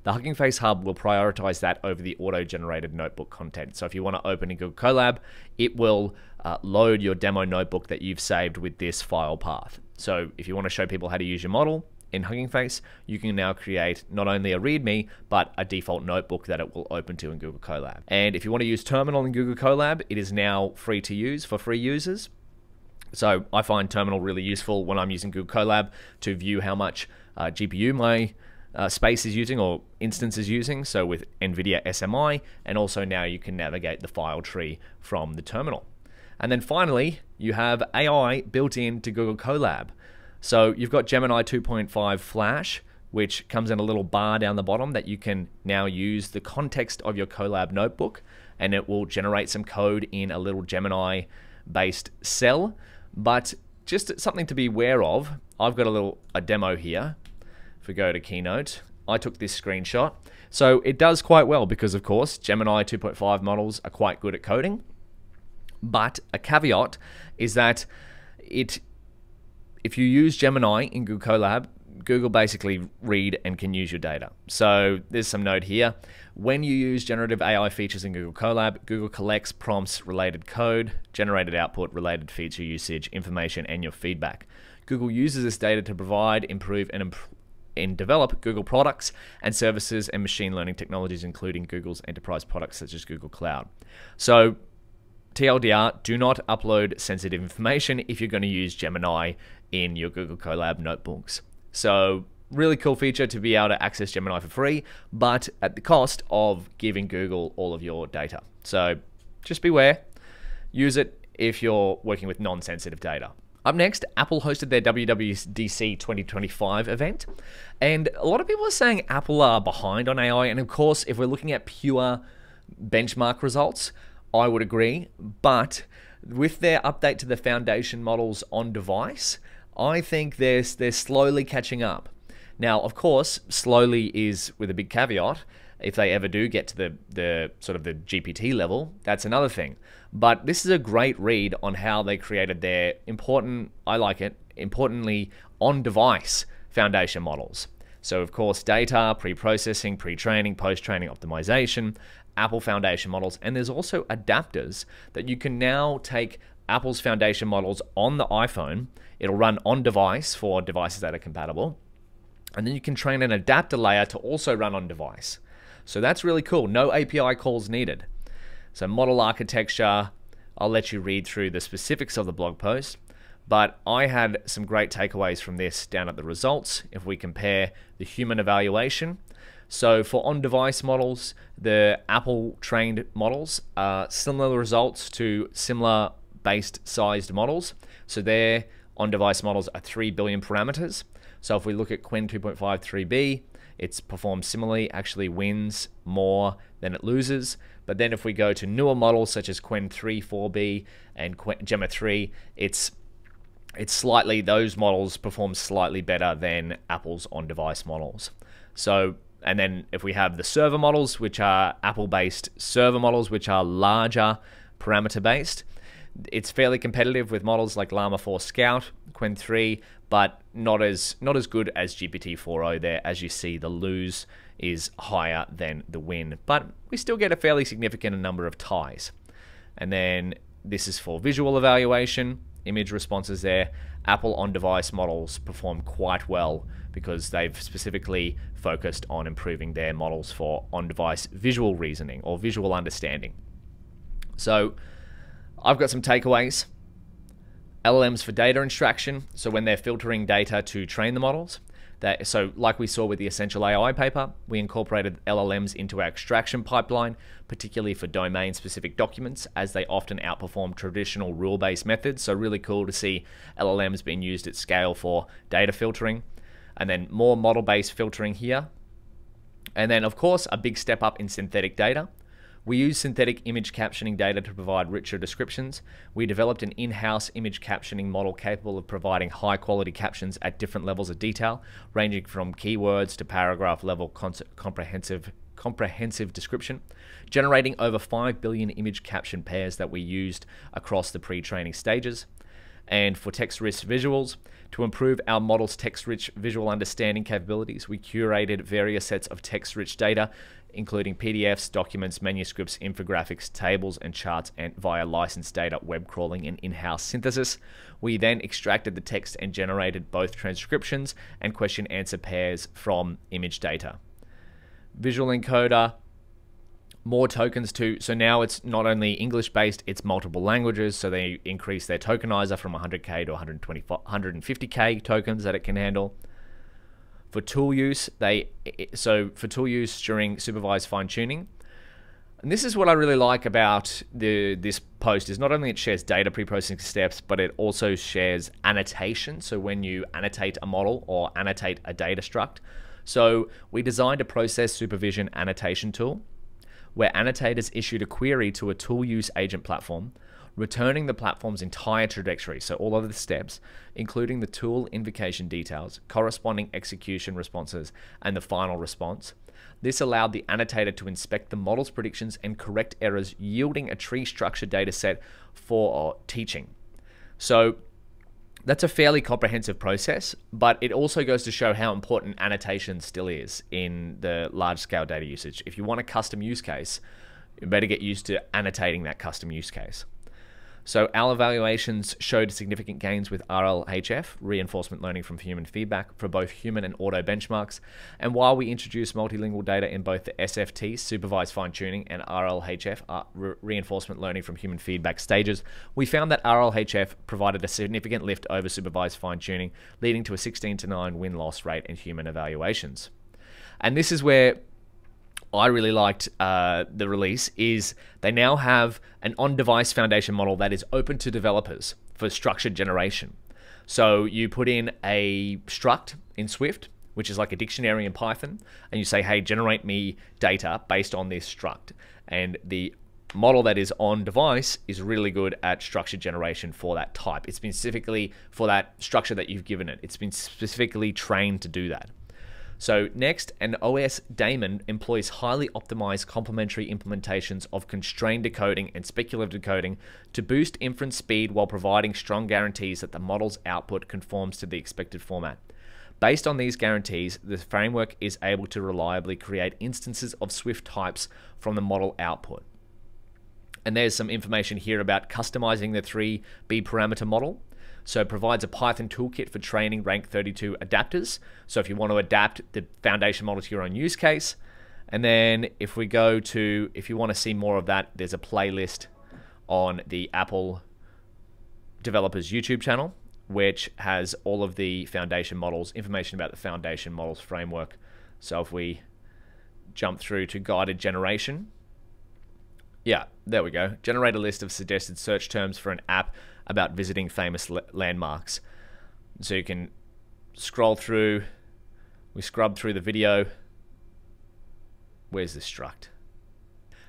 A: the Hugging Face Hub will prioritize that over the auto-generated notebook content. So if you want to open in Google Colab, it will load your demo notebook that you've saved with this file path. So if you want to show people how to use your model in Hugging Face, you can now create not only a README, but a default notebook that it will open to in Google Colab. And if you want to use Terminal in Google Colab, it is now free to use for free users. So I find Terminal really useful when I'm using Google Colab to view how much GPU my space is using or instance is using, so with NVIDIA SMI, and also now you can navigate the file tree from the terminal. And then finally, you have AI built into Google Colab. So you've got Gemini 2.5 Flash, which comes in a little bar down the bottom that you can now use the context of your Colab notebook, and it will generate some code in a little Gemini-based cell. But just something to be aware of, I've got a demo here. If we go to Keynote, I took this screenshot. So it does quite well because, of course, Gemini 2.5 models are quite good at coding. But a caveat is that if you use Gemini in Google Colab, Google basically read and can use your data. So there's some note here. When you use generative AI features in Google Colab, Google collects prompts, related code, generated output, related feature usage, information, and your feedback. Google uses this data to provide, improve, and develop Google products and services and machine learning technologies, including Google's enterprise products such as Google Cloud. So TLDR, do not upload sensitive information if you're going to use Gemini in your Google Colab notebooks. So really cool feature to be able to access Gemini for free, but at the cost of giving Google all of your data. So just beware, use it if you're working with non-sensitive data. Up next, Apple hosted their WWDC 2025 event, and a lot of people are saying Apple are behind on AI, and of course, if we're looking at pure benchmark results, I would agree, but with their update to the foundation models on device, I think they're slowly catching up. Now, of course, slowly is with a big caveat. If they ever do get to the sort of the GPT level, that's another thing. But this is a great read on how they created their importantly on-device foundation models. So of course, data, pre-processing, pre-training, post-training optimization, Apple foundation models, and there's also adapters that you can now take Apple's foundation models on the iPhone. It'll run on device for devices that are compatible. And then you can train an adapter layer to also run on device. So that's really cool. No API calls needed. So model architecture, I'll let you read through the specifics of the blog post, but I had some great takeaways from this down at the results. If we compare the human evaluation, so for on-device models, the Apple trained models are similar results to similar based sized models. So their on-device models are 3 billion parameters. So if we look at Qwen 2.5 3B, it's performed similarly, actually wins more than it loses. But then if we go to newer models such as Qwen 3 4B and Gemma 3, it's slightly, those models perform slightly better than Apple's on-device models. So, and then if we have the server models, which are Apple-based server models, which are larger parameter-based, it's fairly competitive with models like Llama 4 Scout, Qwen 3, but not as good as GPT-4o there. As you see, the lose is higher than the win, but we still get a fairly significant number of ties. And then this is for visual evaluation, image responses there. Apple on-device models perform quite well because they've specifically focused on improving their models for on-device visual reasoning or visual understanding. So I've got some takeaways. LLMs for data extraction, so when they're filtering data to train the models, So like we saw with the Essential AI paper, we incorporated LLMs into our extraction pipeline, particularly for domain-specific documents, as they often outperform traditional rule-based methods. So really cool to see LLMs being used at scale for data filtering. And then more model-based filtering here. And then, of course, a big step up in synthetic data. We use synthetic image captioning data to provide richer descriptions. We developed an in-house image captioning model capable of providing high-quality captions at different levels of detail, ranging from keywords to paragraph-level comprehensive description, generating over 5 billion image caption pairs that we used across the pre-training stages. And for text-rich visuals, to improve our model's text-rich visual understanding capabilities, we curated various sets of text-rich data, including PDFs, documents, manuscripts, infographics, tables, and charts, and via licensed data, web crawling, and in-house synthesis. We then extracted the text and generated both transcriptions and question-answer pairs from image data. Visual encoder, more tokens too. So now it's not only English-based, it's multiple languages. So they increase their tokenizer from 100K to 150K tokens that it can handle. For tool use, for tool use during supervised fine-tuning, and this is what I really like about this post, is not only it shares data pre-processing steps, but it also shares annotation. So when you annotate a model or annotate a data struct. So we designed a process supervision annotation tool where annotators issued a query to a tool use agent platform, returning the platform's entire trajectory, so all of the steps, including the tool invocation details, corresponding execution responses, and the final response. This allowed the annotator to inspect the model's predictions and correct errors, yielding a tree structure data set for teaching. So that's a fairly comprehensive process, but it also goes to show how important annotation still is in the large-scale data usage. If you want a custom use case, you better get used to annotating that custom use case. So our evaluations showed significant gains with RLHF, reinforcement learning from human feedback, for both human and auto benchmarks. And while we introduced multilingual data in both the SFT, supervised fine-tuning, and RLHF, reinforcement learning from human feedback stages, we found that RLHF provided a significant lift over supervised fine-tuning, leading to a 16-9 win-loss rate in human evaluations. And this is where I really liked the release, is they now have an on-device foundation model that is open to developers for structured generation. So you put in a struct in Swift, which is like a dictionary in Python, and you say, hey, generate me data based on this struct. And the model that is on device is really good at structured generation for that type. It's been specifically for that structure that you've given it. It's been specifically trained to do that. So next, an OS daemon employs highly optimized complementary implementations of constrained decoding and speculative decoding to boost inference speed while providing strong guarantees that the model's output conforms to the expected format. Based on these guarantees, the framework is able to reliably create instances of Swift types from the model output. And there's some information here about customizing the 3B parameter model. So it provides a Python toolkit for training rank 32 adapters. So if you want to adapt the foundation model to your own use case. And then if we go to, if you want to see more of that, there's a playlist on the Apple developers YouTube channel, which has all of the foundation models, information about the foundation models framework. So if we jump through to guided generation, yeah, there we go. Generate a list of suggested search terms for an app about visiting famous landmarks. So you can scroll through, we scrub through the video. Where's this struct?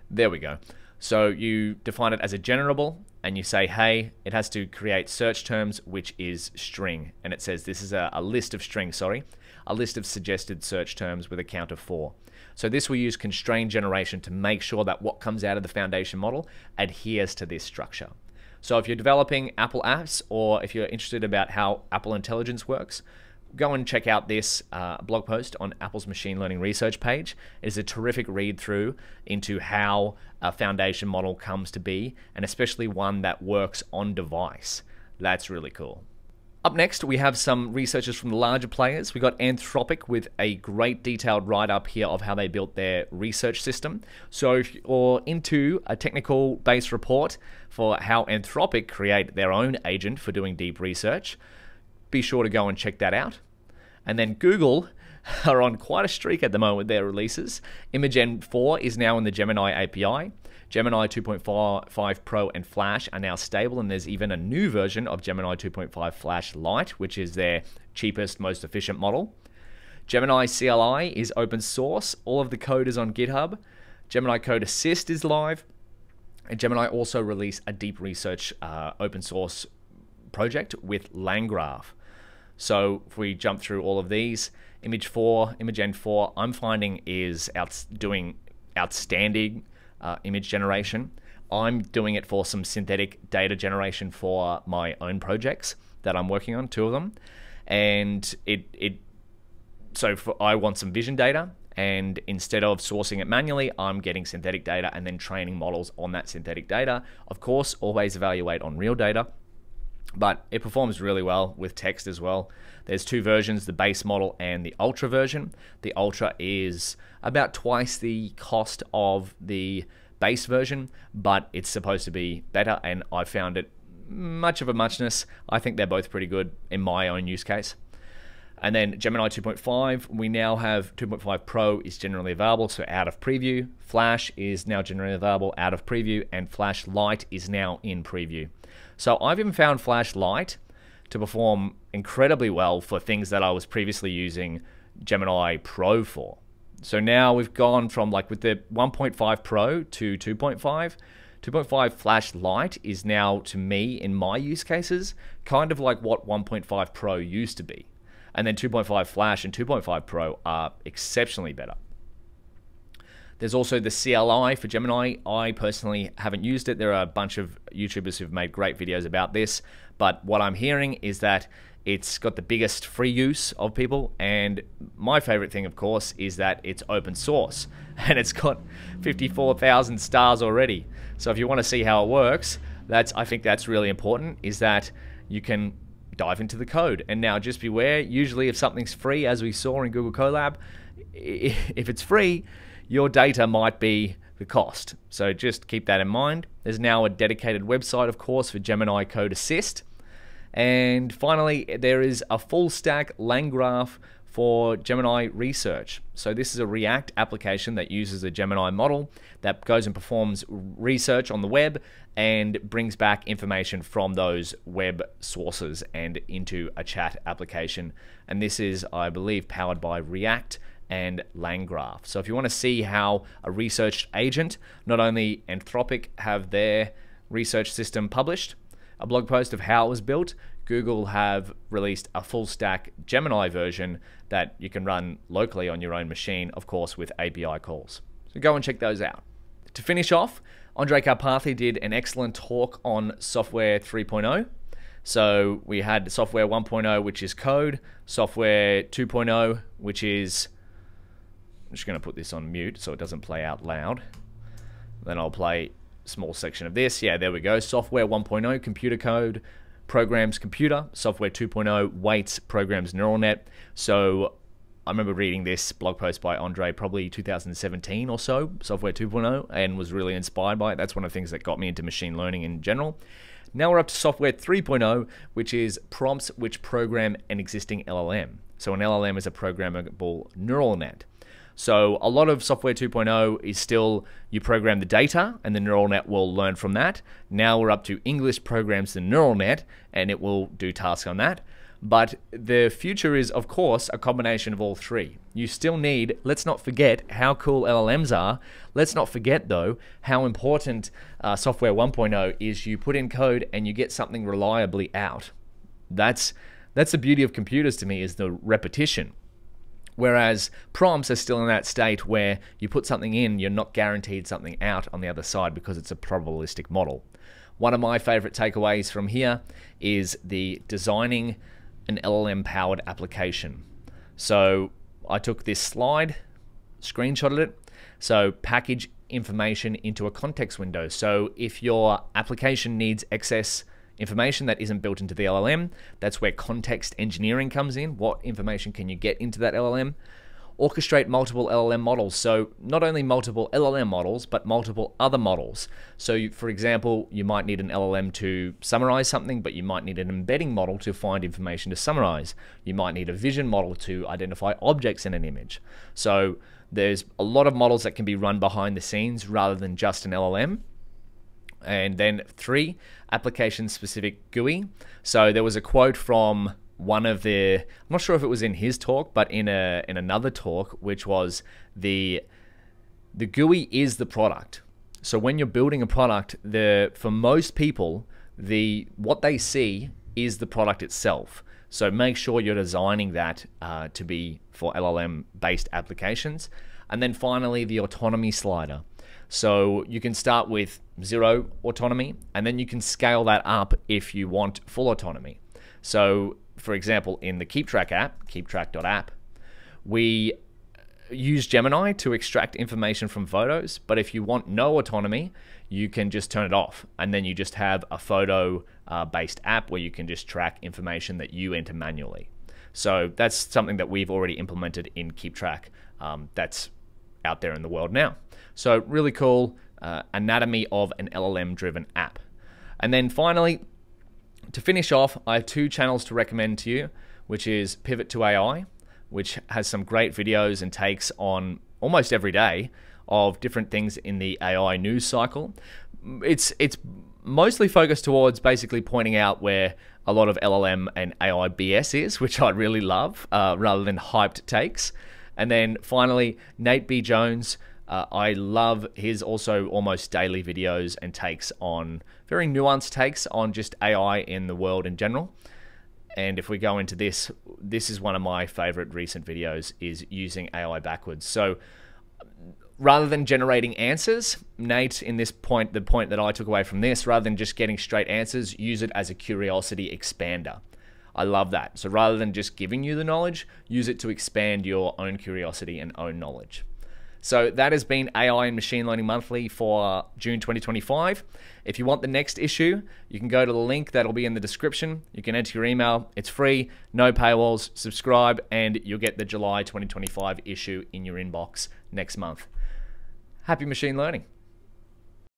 A: There we go. So you define it as a generable, and you say, hey, it has to create search terms, which is string. And it says this is a list of strings, a list of suggested search terms with a count of 4. So this will use constrained generation to make sure that what comes out of the foundation model adheres to this structure. So if you're developing Apple apps, or if you're interested about how Apple Intelligence works, go and check out this blog post on Apple's machine learning research page. It is a terrific read through into how a foundation model comes to be, and especially one that works on device. That's really cool. Up next, we have some researchers from the larger players. We got Anthropic with a great detailed write-up here of how they built their research system. So if you're into a technical-based report for how Anthropic create their own agent for doing deep research, be sure to go and check that out. And then Google are on quite a streak at the moment with their releases. Imagen 4 is now in the Gemini API. Gemini 2.5 Pro and Flash are now stable, and there's even a new version of Gemini 2.5 Flash Lite, which is their cheapest, most efficient model. Gemini CLI is open source. All of the code is on GitHub. Gemini Code Assist is live. And Gemini also released a deep research open source project with LangGraph. So if we jump through all of these, Imagen 4, I'm finding is doing outstanding image generation. I'm doing it for some synthetic data generation for my own projects that I'm working on, 2 of them. And I want some vision data, and instead of sourcing it manually, I'm getting synthetic data and then training models on that synthetic data. Of course, always evaluate on real data, but it performs really well with text as well. There's 2 versions, the base model and the Ultra version. The Ultra is about twice the cost of the base version, but it's supposed to be better, and I found it much of a muchness. I think they're both pretty good in my own use case. And then Gemini 2.5, we now have 2.5 Pro is generally available, so out of preview. Flash is now generally available out of preview, and Flash Lite is now in preview. So I've even found Flash Lite to perform incredibly well for things that I was previously using Gemini Pro for. So now we've gone from, like, with the 1.5 Pro to 2.5. 2.5 Flash Lite is now, to me, in my use cases, kind of like what 1.5 Pro used to be. And then 2.5 Flash and 2.5 Pro are exceptionally better. There's also the CLI for Gemini. I personally haven't used it. There are a bunch of YouTubers who've made great videos about this, but what I'm hearing is that it's got the biggest free use of people, and my favorite thing, of course, is that it's open source, and it's got 54,000 stars already. So if you want to see how it works, I think that's really important, is that you can dive into the code. And now just beware, usually if something's free, as we saw in Google Colab, if it's free, your data might be the cost. So just keep that in mind. There's now a dedicated website, of course, for Gemini Code Assist. And finally, there is a full stack LangGraph for Gemini research. So this is a React application that uses a Gemini model that goes and performs research on the web and brings back information from those web sources and into a chat application. And this is, I believe, powered by React and LangGraph. So if you want to see how a research agent, not only Anthropic have their research system published, a blog post of how it was built, Google have released a full stack Gemini version that you can run locally on your own machine, of course, with API calls. So go and check those out. To finish off, Andrej Karpathy did an excellent talk on software 3.0. So we had software 1.0, which is code, software 2.0, which is, I'm just going to put this on mute so it doesn't play out loud. Then I'll play a small section of this. Yeah, there we go. Software 1.0, computer code, programs computer. Software 2.0, weights, programs neural net. So I remember reading this blog post by Andrej probably 2017 or so, software 2.0, and was really inspired by it. That's one of the things that got me into machine learning in general. Now we're up to software 3.0, which is prompts which program an existing LLM. So an LLM is a programmable neural net. So a lot of software 2.0 is still you program the data and the neural net will learn from that. Now we're up to English programs the neural net and it will do tasks on that. But the future is, of course, a combination of all three. You still need, let's not forget how cool LLMs are. Let's not forget, though, how important software 1.0 is. You put in code and you get something reliably out. That's the beauty of computers to me, is the repetition. Whereas prompts are still in that state where you put something in, you're not guaranteed something out on the other side because it's a probabilistic model. One of my favorite takeaways from here is the designing an LLM-powered application. So I took this slide, screenshotted it. So package information into a context window. So if your application needs excess information that isn't built into the LLM, that's where context engineering comes in. What information can you get into that LLM? orchestrate multiple LLM models. So not only multiple LLM models, but multiple other models. So for example, you might need an LLM to summarize something, but you might need an embedding model to find information to summarize. You might need a vision model to identify objects in an image. So there's a lot of models that can be run behind the scenes rather than just an LLM. And then 3, application-specific GUI. So there was a quote from one of the, I'm not sure if it was in his talk, but in another talk, which was the GUI is the product. So when you're building a product, for most people, what they see is the product itself. So make sure you're designing that to be for LLM-based applications. And then finally, the autonomy slider. So you can start with 0 autonomy, and then you can scale that up if you want full autonomy. So for example, in the KeepTrack app, KeepTrack.app, we use Gemini to extract information from photos, but if you want no autonomy, you can just turn it off, and then you just have a photo-based app where you can just track information that you enter manually. So that's something that we've already implemented in KeepTrack that's out there in the world now. So really cool anatomy of an LLM-driven app. And then finally, to finish off, I have 2 channels to recommend to you, which is Pivot2AI, which has some great videos and takes on almost every day of different things in the AI news cycle. It's mostly focused towards basically pointing out where a lot of LLM and AI BS is, which I really love, rather than hyped takes. And then finally, Nate B. Jones. I love his also almost daily videos and takes on, very nuanced takes on just AI in the world in general. And if we go into this is one of my favorite recent videos, is using AI backwards. So rather than generating answers, Nate, in this point, the point that I took away from this, rather than just getting straight answers, use it as a curiosity expander. I love that. So rather than just giving you the knowledge, use it to expand your own curiosity and own knowledge. So that has been AI and Machine Learning Monthly for June 2025. If you want the next issue, you can go to the link that'll be in the description. You can enter your email. It's free, no paywalls. Subscribe, and you'll get the July 2025 issue in your inbox next month. Happy machine learning.